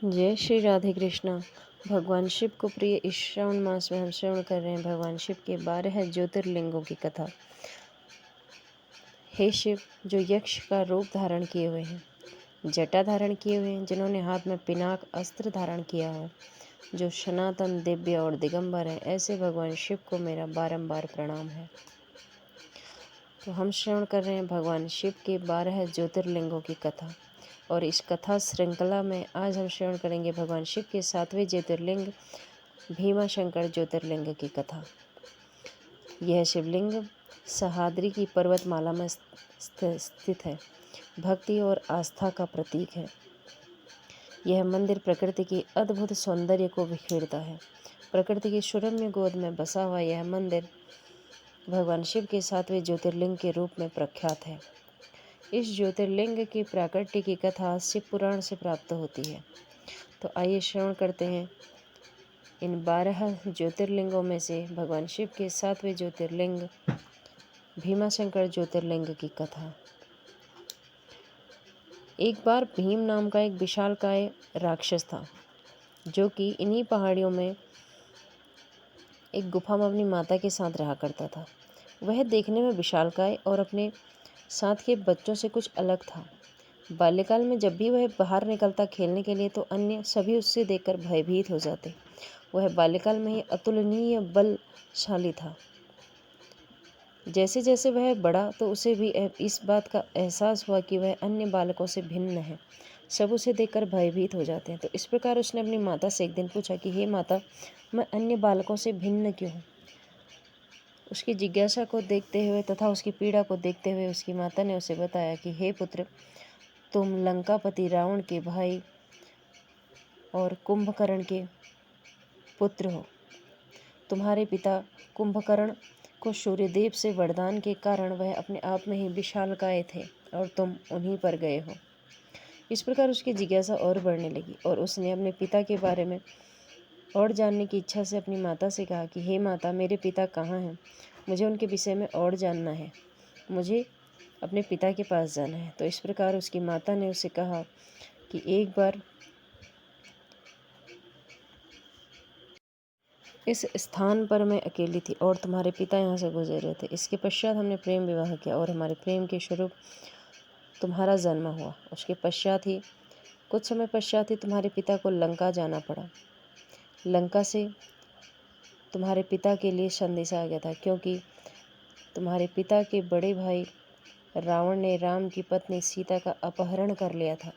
जय श्री राधे कृष्णा। भगवान शिव को प्रिय इस श्रावण मास में हम श्रवण कर रहे हैं भगवान शिव के 12 ज्योतिर्लिंगों की कथा। हे शिव, जो यक्ष का रूप धारण किए हुए हैं, जटा धारण किए हुए हैं, जिन्होंने हाथ में पिनाक अस्त्र धारण किया है, जो सनातन दिव्य और दिगंबर हैं, ऐसे भगवान शिव को मेरा बारंबार प्रणाम है। तो हम श्रवण कर रहे हैं भगवान शिव के 12 ज्योतिर्लिंगों की कथा। और इस कथा श्रृंखला में आज हम श्रवण करेंगे भगवान शिव के 7वें ज्योतिर्लिंग भीमाशंकर ज्योतिर्लिंग की कथा। यह शिवलिंग सह्याद्री की पर्वतमाला में स्थित है, भक्ति और आस्था का प्रतीक है। यह मंदिर प्रकृति की अद्भुत सौंदर्य को बिखेरता है। प्रकृति की सुरम्य गोद में बसा हुआ यह मंदिर भगवान शिव के 7वें ज्योतिर्लिंग के रूप में प्रख्यात है। इस ज्योतिर्लिंग की प्राकट्य की कथा शिव पुराण से प्राप्त होती है। तो आइए श्रवण करते हैं इन 12 ज्योतिर्लिंगों में से भगवान शिव के 7वें ज्योतिर्लिंग भीमाशंकर ज्योतिर्लिंग की कथा। एक बार भीम नाम का एक विशालकाय राक्षस था, जो कि इन्हीं पहाड़ियों में एक गुफा में अपनी माता के साथ रहा करता था। वह देखने में विशालकाय और अपने साथ के बच्चों से कुछ अलग था। बाल्यकाल में जब भी वह बाहर निकलता खेलने के लिए, तो अन्य सभी उससे देखकर भयभीत हो जाते। वह बाल्यकाल में ही अतुलनीय बलशाली था। जैसे जैसे वह बढ़ा, तो उसे भी इस बात का एहसास हुआ कि वह अन्य बालकों से भिन्न है। सब उसे देखकर भयभीत हो जाते हैं। तो इस प्रकार उसने अपनी माता से एक दिन पूछा कि हे माता, मैं अन्य बालकों से भिन्न क्यों हूँ? उसकी जिज्ञासा को देखते हुए तथा उसकी पीड़ा को देखते हुए उसकी माता ने उसे बताया कि हे पुत्र, तुम लंकापति रावण के भाई और कुंभकर्ण के पुत्र हो। तुम्हारे पिता कुंभकर्ण को सूर्यदेव से वरदान के कारण वह अपने आप में ही विशालकाय थे और तुम उन्हीं पर गए हो। इस प्रकार उसकी जिज्ञासा और बढ़ने लगी और उसने अपने पिता के बारे में और जानने की इच्छा से अपनी माता से कहा कि हे माता, मेरे पिता कहाँ हैं? मुझे उनके विषय में और जानना है। मुझे अपने पिता के पास जाना है। तो इस प्रकार उसकी माता ने उसे कहा कि एक बार इस स्थान पर मैं अकेली थी और तुम्हारे पिता यहाँ से गुजर रहे थे। इसके पश्चात हमने प्रेम विवाह किया और हमारे प्रेम के स्वरूप तुम्हारा जन्म हुआ। उसके पश्चात ही कुछ समय पश्चात ही तुम्हारे पिता को लंका जाना पड़ा। लंका से तुम्हारे पिता के लिए संदेश आ गया था, क्योंकि तुम्हारे पिता के बड़े भाई रावण ने राम की पत्नी सीता का अपहरण कर लिया था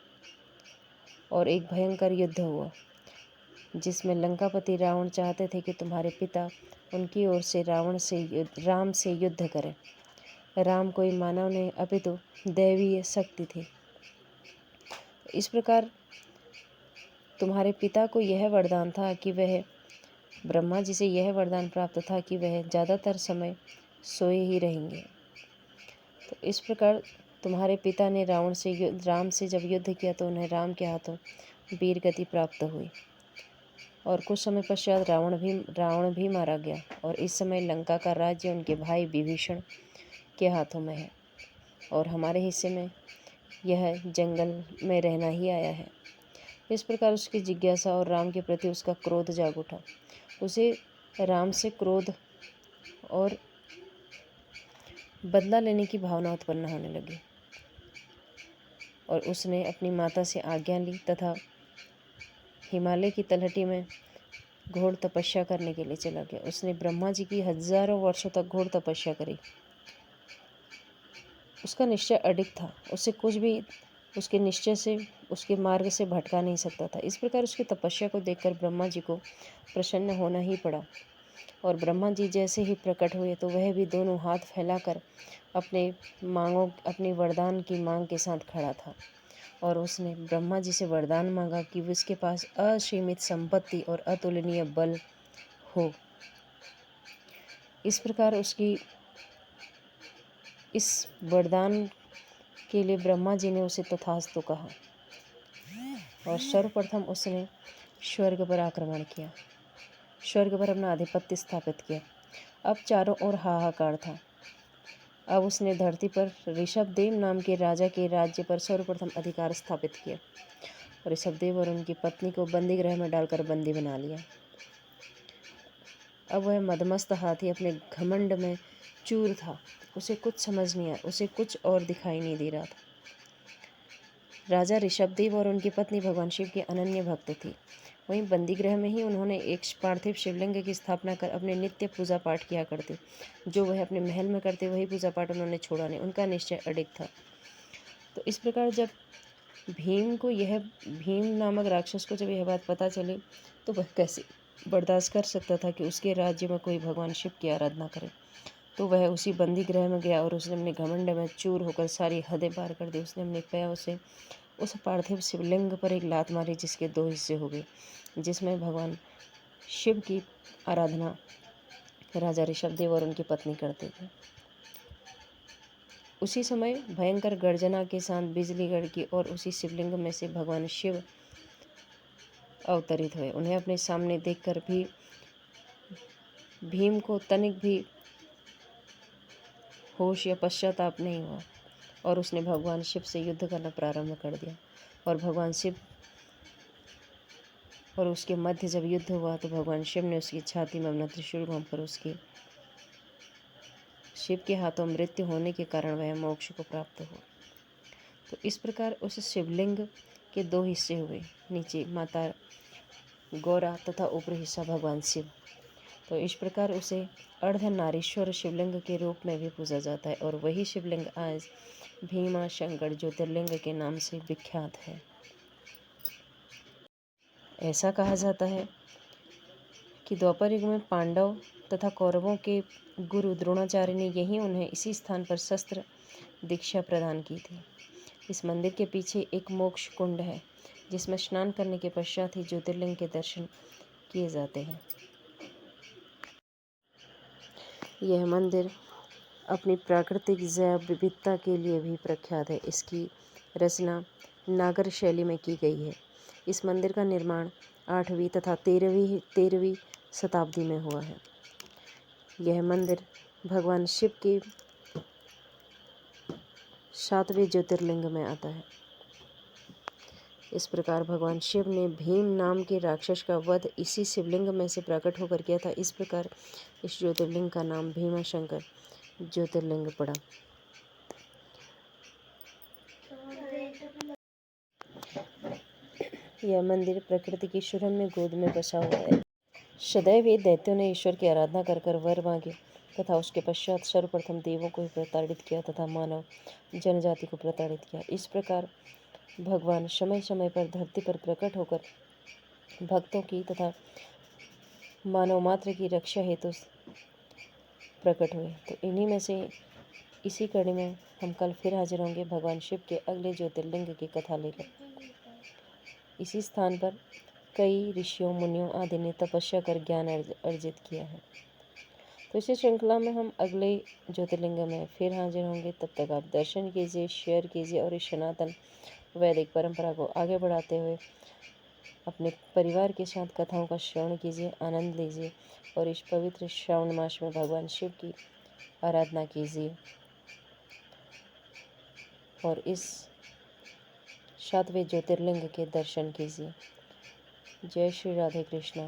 और एक भयंकर युद्ध हुआ, जिसमें लंकापति रावण चाहते थे कि तुम्हारे पिता उनकी ओर से राम से युद्ध करें। राम कोई मानव नहीं, अपितु दैवीय शक्ति थी। इस प्रकार तुम्हारे पिता को यह वरदान था कि वह ब्रह्मा जी से यह वरदान प्राप्त था कि वह ज़्यादातर समय सोए ही रहेंगे। तो इस प्रकार तुम्हारे पिता ने राम से जब युद्ध किया, तो उन्हें राम के हाथों वीर गति प्राप्त हुई और कुछ समय पश्चात रावण भी मारा गया। और इस समय लंका का राज्य उनके भाई विभीषण के हाथों में है और हमारे हिस्से में यह जंगल में रहना ही आया है। इस प्रकार उसकी जिज्ञासा और राम के प्रति उसका क्रोध जाग उठा। उसे राम से क्रोध और बदला लेने की भावना उत्पन्न होने लगी और उसने अपनी माता से आज्ञा ली तथा हिमालय की तलहटी में घोर तपस्या करने के लिए चला गया। उसने ब्रह्मा जी की हजारों वर्षों तक घोर तपस्या करी। उसका निश्चय अडिग था, उसे कुछ भी उसके निश्चय से, उसके मार्ग से भटका नहीं सकता था। इस प्रकार उसकी तपस्या को देखकर ब्रह्मा जी को प्रसन्न होना ही पड़ा और ब्रह्मा जी जैसे ही प्रकट हुए, तो वह भी दोनों हाथ फैलाकर अपनी वरदान की मांग के साथ खड़ा था और उसने ब्रह्मा जी से वरदान मांगा कि उसके पास असीमित संपत्ति और अतुलनीय बल हो। इस प्रकार उसकी इस वरदान के लिए ब्रह्मा जी ने उसे तथास्तु कहा और सर्वप्रथम उसने स्वर्ग पर आक्रमण किया, स्वर्ग पर अपना आधिपत्य स्थापित किया। अब चारों ओर हाहाकार था। अब उसने धरती पर ऋषभदेव नाम के राजा के राज्य पर सर्वप्रथम अधिकार स्थापित किया। और ऋषभदेव और उनकी पत्नी को बंदी गृह में डालकर बंदी बना लिया। अब वह मदमस्त हाथी अपने घमंड में चूर था। उसे कुछ समझ नहीं आया, उसे कुछ और दिखाई नहीं दे रहा था। राजा ऋषभदेव और उनकी पत्नी भगवान शिव के अनन्य भक्त थी। वहीं बंदीगृह में ही उन्होंने एक पार्थिव शिवलिंग की स्थापना कर अपने नित्य पूजा पाठ किया करते। जो वह अपने महल में करते वही पूजा पाठ उन्होंने छोड़ा नहीं, उनका निश्चय अडिग था। तो इस प्रकार जब भीम नामक राक्षस को जब यह बात पता चली तो वह कैसे बर्दाश्त कर सकता था कि उसके राज्य में कोई भगवान शिव की आराधना करे। तो वह उसी बंदी गृह में गया और उसने अपने घमंड में चूर होकर सारी हदें पार कर दी। उसने अपने पैरों से उस पार्थिव शिवलिंग पर एक लात मारी, जिसके 2 हिस्से हो गए, जिसमें भगवान शिव की आराधना राजा ऋषभदेव और उनकी पत्नी करते थे। उसी समय भयंकर गर्जना के साथ बिजली गड़की और उसी शिवलिंग में से भगवान शिव अवतरित हुए। उन्हें अपने सामने देखकर भी भीम को तनिक भी होश या पश्चाताप नहीं हुआ और उसने भगवान शिव से युद्ध करना प्रारंभ कर दिया। और भगवान शिव और उसके मध्य जब युद्ध हुआ तो भगवान शिव ने उसकी छाती में अपना त्रिशूल घोंपकर उसकी शिव के हाथों मृत्यु होने के कारण वह मोक्ष को प्राप्त हुआ। तो इस प्रकार उस शिवलिंग के 2 हिस्से हुए, नीचे माता गौरा तथा ऊपरी हिस्सा भगवान शिव। तो इस प्रकार उसे अर्धनारीश्वर शिवलिंग के रूप में भी पूजा जाता है और वही शिवलिंग आज भीमा शंकर ज्योतिर्लिंग के नाम से विख्यात है। ऐसा कहा जाता है कि द्वापर युग में पांडव तथा कौरवों के गुरु द्रोणाचार्य ने यहीं उन्हें इसी स्थान पर शस्त्र दीक्षा प्रदान की थी। इस मंदिर के पीछे एक मोक्ष कुंड है, जिसमें स्नान करने के पश्चात ही ज्योतिर्लिंग के दर्शन किए जाते हैं। यह मंदिर अपनी प्राकृतिक जैव विविधता के लिए भी प्रख्यात है। इसकी रचना नागर शैली में की गई है। इस मंदिर का निर्माण 8वीं तथा 13वीं शताब्दी में हुआ है। यह मंदिर भगवान शिव के 7वें ज्योतिर्लिंग में आता है। इस प्रकार भगवान शिव ने भीम नाम के राक्षस का वध इसी शिवलिंग में से प्रकट होकर किया था। इस प्रकार इस ज्योतिर्लिंग का नाम भीमाशंकर ज्योतिर्लिंग पड़ा। यह मंदिर प्रकृति की सुरम्य गोद में बसा हुआ है। सदैव ही दैत्यों ने ईश्वर की आराधना कर कर वर मांगे तथा उसके पश्चात सर्वप्रथम देवों को प्रताड़ित किया तथा मानव जनजाति को प्रताड़ित किया। इस प्रकार भगवान समय समय पर धरती पर प्रकट होकर भक्तों की तथा मानव मात्र की रक्षा हेतु प्रकट हुए। तो इन्हीं में से इसी कड़ी में हम कल फिर हाजिर होंगे भगवान शिव के अगले ज्योतिर्लिंग की कथा लेकर। इसी स्थान पर कई ऋषियों मुनियों आदि ने तपस्या कर ज्ञान अर्जित किया है। तो इसी श्रृंखला में हम अगले ज्योतिर्लिंग में फिर हाजिर होंगे। तब तक आप दर्शन कीजिए, शेयर कीजिए और इस सनातन वैदिक परंपरा को आगे बढ़ाते हुए अपने परिवार के साथ कथाओं का श्रवण कीजिए, आनंद लीजिए और इस पवित्र श्रावण मास में भगवान शिव की आराधना कीजिए और इस 7वें ज्योतिर्लिंग के दर्शन कीजिए। जय श्री राधे कृष्णा।